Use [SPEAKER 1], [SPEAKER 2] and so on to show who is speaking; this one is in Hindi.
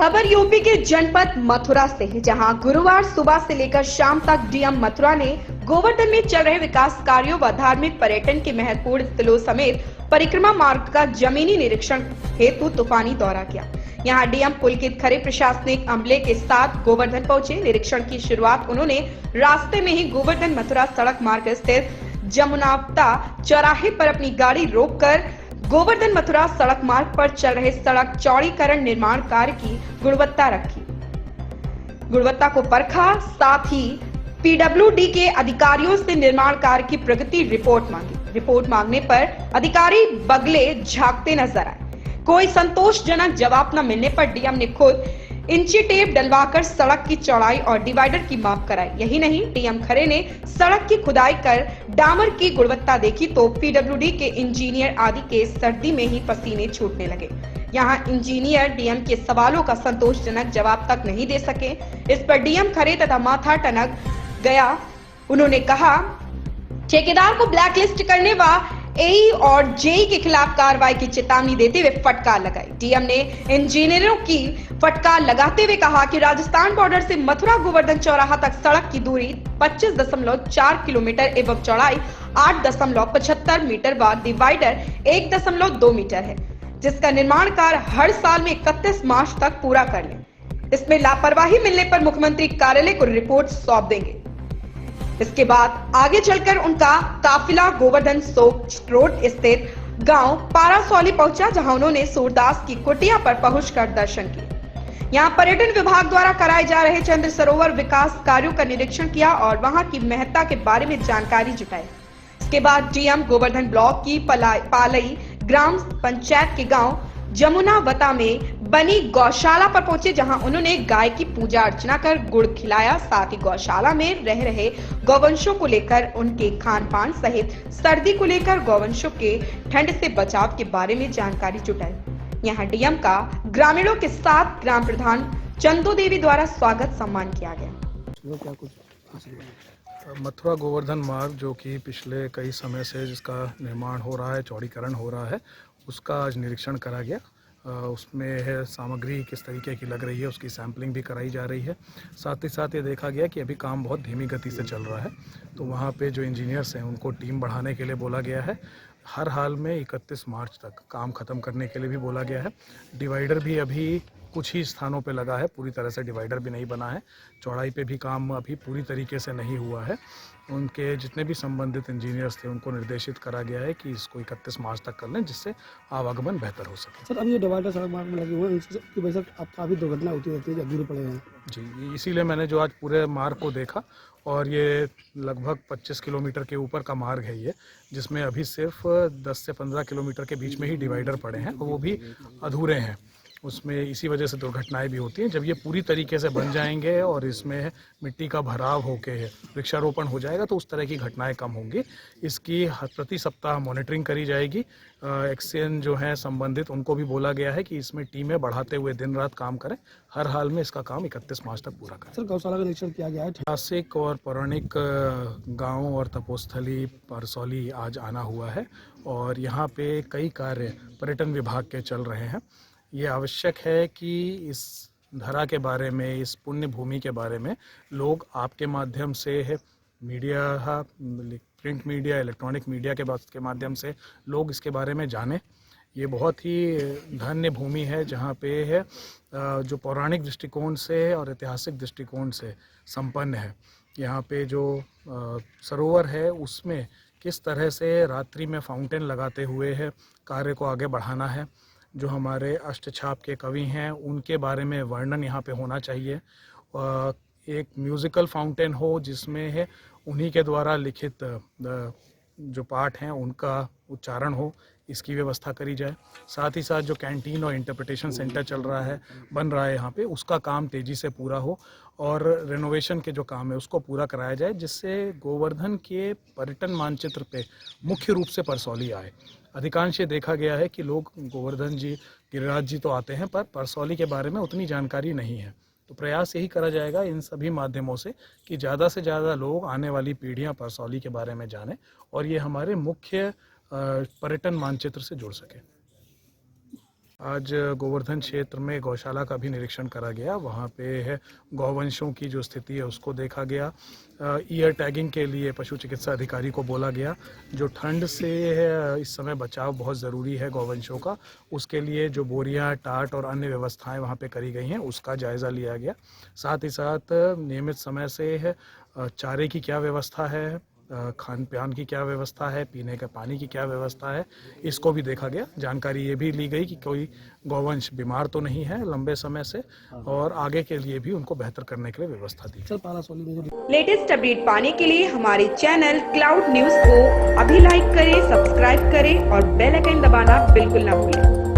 [SPEAKER 1] खबर यूपी के जनपद मथुरा से है, जहां गुरुवार सुबह से लेकर शाम तक डीएम मथुरा ने गोवर्धन में चल रहे विकास कार्यों व धार्मिक पर्यटन के महत्वपूर्ण स्थलों समेत परिक्रमा मार्ग का जमीनी निरीक्षण हेतु तूफानी दौरा किया। यहां डीएम पुलकित खरे प्रशासनिक अमले के साथ गोवर्धन पहुंचे। निरीक्षण की शुरुआत उन्होंने रास्ते में ही गोवर्धन मथुरा सड़क मार्ग स्थित जमुनावता चौराहे पर अपनी गाड़ी रोककर गोवर्धन मथुरा सड़क मार्ग पर चल रहे सड़क चौड़ीकरण निर्माण कार्य की गुणवत्ता को परखा। साथ ही पीडब्ल्यूडी के अधिकारियों से निर्माण कार्य की प्रगति रिपोर्ट मांगी। रिपोर्ट मांगने पर अधिकारी बगले झांकते नजर आए। कोई संतोषजनक जवाब न मिलने पर डीएम ने खुद इंची टेप डलवाकर सड़क की चौड़ाई और डिवाइडर की माप कराई। यही नहीं, डीएम खरे ने सड़क की खुदाई कर डामर की गुणवत्ता देखी तो पीडब्ल्यूडी के इंजीनियर आदि के सर्दी में ही पसीने छूटने लगे। यहाँ इंजीनियर डीएम के सवालों का संतोषजनक जवाब तक नहीं दे सके। इस पर डीएम खरे तथा माथा टनक गया। उन्होंने कहा, ठेकेदार को ब्लैकलिस्ट करने व एई और जेई के खिलाफ कार्रवाई की चेतावनी देते हुए फटकार लगाई। डीएम ने इंजीनियरों की फटकार लगाते हुए कहा कि राजस्थान बॉर्डर से मथुरा गोवर्धन चौराहा तक सड़क की दूरी 25.4 किलोमीटर एवं चौड़ाई 8.75 मीटर व डिवाइडर 1.2 मीटर है, जिसका निर्माण कार्य हर साल में 31 मार्च तक पूरा कर ले। इसमें लापरवाही मिलने पर मुख्यमंत्री कार्यालय को रिपोर्ट सौंप देंगे। इसके बाद आगे चलकर उनका काफिला गोवर्धन सोक रोड स्थित गांव पारासौली पहुंचा, जहां उन्होंने सूरदास की कुटिया पर पहुंचकर दर्शन किए। यहां पर्यटन विभाग द्वारा कराए जा रहे चंद्र सरोवर विकास कार्यों का निरीक्षण किया और वहां की महत्ता के बारे में जानकारी जुटाई। इसके बाद डीएम गोवर्धन ब्लॉक की पालई ग्राम पंचायत के गांव जमुनावता में बनी गौशाला पर पहुंचे, जहां उन्होंने गाय की पूजा अर्चना कर गुड़ खिलाया। साथ ही गौशाला में रह रहे गौवंशों को लेकर उनके खान पान सहित सर्दी को लेकर गौवंशों के ठंड से बचाव के बारे में जानकारी जुटाई। यहां डीएम का ग्रामीणों के साथ ग्राम प्रधान चंदू देवी द्वारा स्वागत सम्मान किया गया।
[SPEAKER 2] मथुरा गोवर्धन मार्ग जो कि पिछले कई समय से जिसका निर्माण हो रहा है, चौड़ीकरण हो रहा है, उसका आज निरीक्षण करा गया। उसमें है सामग्री किस तरीके की लग रही है, उसकी सैम्पलिंग भी कराई जा रही है। साथ ही साथ ये देखा गया कि अभी काम बहुत धीमी गति से चल रहा है, तो वहाँ पे जो इंजीनियर्स हैं उनको टीम बढ़ाने के लिए बोला गया है। हर हाल में 31 मार्च तक काम ख़त्म करने के लिए भी बोला गया है। डिवाइडर भी अभी कुछ ही स्थानों पे लगा है, पूरी तरह से डिवाइडर भी नहीं बना है। चौड़ाई पे भी काम अभी पूरी तरीके से नहीं हुआ है। उनके जितने भी संबंधित इंजीनियर्स थे उनको निर्देशित करा गया है कि इसको 31 मार्च तक कर लें, जिससे आवागमन बेहतर हो सके।
[SPEAKER 3] सर, अब ये डिवाइडर सड़क मार्ग में लगे हुए हैं, इसकी वजह से अब काफ़ी दुर्घटना होती रहती है जब दूर पड़े हैं।
[SPEAKER 2] जी, इसीलिए मैंने जो आज पूरे मार्ग को देखा, और ये लगभग 25 किलोमीटर के ऊपर का मार्ग है ये, जिसमें अभी सिर्फ 10 से 15 किलोमीटर के बीच में ही डिवाइडर पड़े हैं, और वो भी अधूरे हैं। उसमें इसी वजह से दुर्घटनाएं भी होती हैं। जब ये पूरी तरीके से बन जाएंगे और इसमें मिट्टी का भराव होके वृक्षारोपण हो जाएगा तो उस तरह की घटनाएं कम होंगी। इसकी प्रति सप्ताह मॉनिटरिंग करी जाएगी। एक्सचेंज जो हैं संबंधित, उनको भी बोला गया है कि इसमें टीमें बढ़ाते हुए दिन रात काम करें। हर हाल में इसका काम 31 मार्च तक पूरा करें।
[SPEAKER 3] सर, गौशाला का निरीक्षण किया गया है।
[SPEAKER 2] ऐतिहासिक और पौराणिक गाँव और तपोस्थली परसौली आज आना हुआ है, और यहाँ पे कई कार्य पर्यटन विभाग के चल रहे हैं। ये आवश्यक है कि इस धरा के बारे में, इस पुण्य भूमि के बारे में लोग आपके माध्यम से, media, print media, electronic media के माध्यम से लोग इसके बारे में जानें। ये बहुत ही धन्य भूमि है, जहाँ पे है जो पौराणिक दृष्टिकोण से और ऐतिहासिक दृष्टिकोण से संपन्न है। यहाँ पे जो सरोवर है उसमें किस तरह से रात्रि में फाउंटेन लगाते हुए है कार्य को आगे बढ़ाना है। जो हमारे अष्टछाप के कवि हैं उनके बारे में वर्णन यहाँ पे होना चाहिए। एक म्यूज़िकल फाउंटेन हो जिसमें है उन्हीं के द्वारा लिखित जो पाठ हैं उनका उच्चारण हो, इसकी व्यवस्था करी जाए। साथ ही साथ जो कैंटीन और इंटरप्रिटेशन सेंटर बन रहा है यहाँ पे, उसका काम तेज़ी से पूरा हो, और रेनोवेशन के जो काम है उसको पूरा कराया जाए, जिससे गोवर्धन के पर्यटन मानचित्र पे मुख्य रूप से परसौली आए। अधिकांश ये देखा गया है कि लोग गोवर्धन जी, गिरिराज जी तो आते हैं, पर परसौली के बारे में उतनी जानकारी नहीं है। तो प्रयास यही करा जाएगा इन सभी माध्यमों से कि ज़्यादा से ज़्यादा लोग, आने वाली पीढ़ियां परसौली के बारे में जानें और ये हमारे मुख्य पर्यटन मानचित्र से जुड़ सके। आज गोवर्धन क्षेत्र में गौशाला का भी निरीक्षण करा गया। वहाँ पे गौवंशों की जो स्थिति है उसको देखा गया। ईयर टैगिंग के लिए पशु चिकित्सा अधिकारी को बोला गया। जो ठंड से इस समय बचाव बहुत ज़रूरी है गौवंशों का, उसके लिए जो बोरियां, टाट और अन्य व्यवस्थाएं वहाँ पे करी गई हैं उसका जायज़ा लिया गया। साथ ही साथ नियमित समय से चारे की क्या व्यवस्था है, खान पान की क्या व्यवस्था है, पीने के पानी की क्या व्यवस्था है, इसको भी देखा गया। जानकारी ये भी ली गई कि कोई गौवंश बीमार तो नहीं है लंबे समय से, और आगे के लिए भी उनको बेहतर करने के लिए व्यवस्था दी।
[SPEAKER 3] सर पारासोली में जो
[SPEAKER 1] लेटेस्ट अपडेट पाने के लिए हमारे चैनल क्लाउड न्यूज को अभी लाइक करें, सब्सक्राइब करें और बेल आइकन दबाना बिल्कुल ना भूलें।